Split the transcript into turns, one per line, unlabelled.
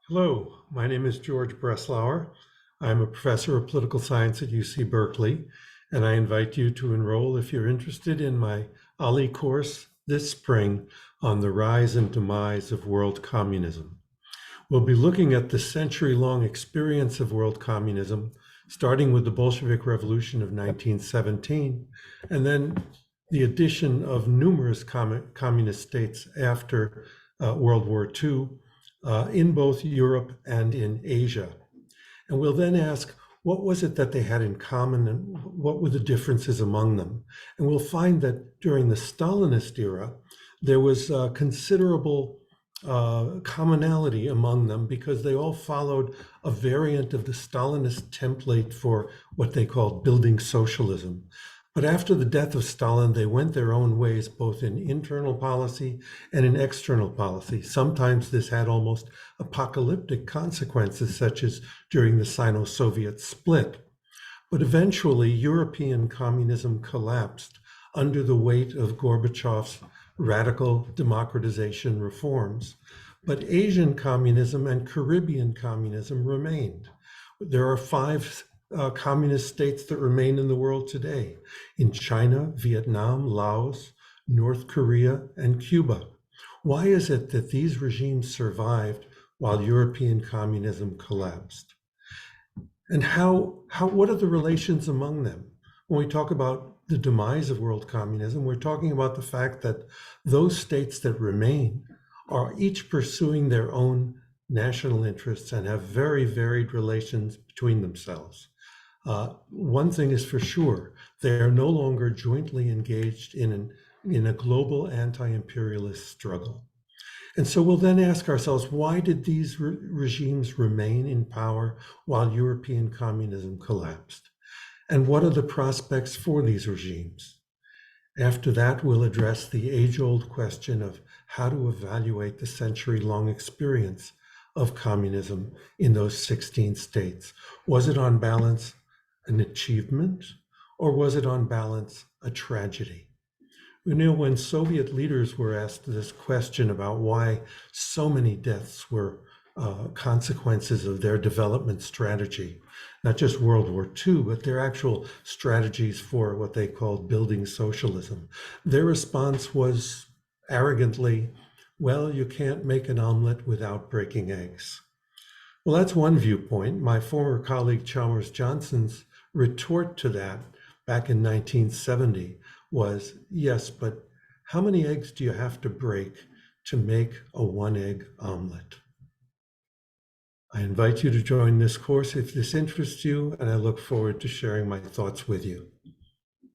Hello, my name is George Breslauer. I'm a professor of political science at UC Berkeley, and I invite you to enroll if you're interested in my Ali course this spring on the rise and demise of world communism. We'll be looking at the century-long experience of world communism, starting with the Bolshevik Revolution of 1917, and then the addition of numerous communist states after World War II in both Europe and in Asia. And we'll then ask, what was it that they had in common and what were the differences among them? And we'll find that during the Stalinist era, there was considerable commonality among them because they all followed a variant of the Stalinist template for what they called building socialism. But after the death of Stalin, they went their own ways, both in internal policy and in external policy. Sometimes this had almost apocalyptic consequences, such as during the Sino-Soviet split. But eventually, European communism collapsed under the weight of Gorbachev's radical democratization reforms. But Asian communism and Caribbean communism remained. There are five communist states that remain in the world today: in China, Vietnam, Laos, North Korea, and Cuba. Why is it that these regimes survived while European communism collapsed? And what are the relations among them? When we talk about the demise of world communism, we're talking about the fact that those states that remain are each pursuing their own national interests and have very varied relations between themselves. One thing is for sure, they are no longer jointly engaged in a global anti-imperialist struggle. And so we'll then ask ourselves, why did these regimes remain in power while European communism collapsed? And what are the prospects for these regimes? After that, we'll address the age-old question of how to evaluate the century-long experience of communism in those 16 states. Was it on balance an achievement, or was it on balance a tragedy? You know, when Soviet leaders were asked this question about why so many deaths were consequences of their development strategy, not just World War II, but their actual strategies for what they called building socialism, their response was arrogantly, well, you can't make an omelet without breaking eggs. Well, that's one viewpoint. My former colleague Chalmers Johnson's retort to that back in 1970 was, yes, but how many eggs do you have to break to make a one-egg omelet? I invite you to join this course if this interests you, and I look forward to sharing my thoughts with you.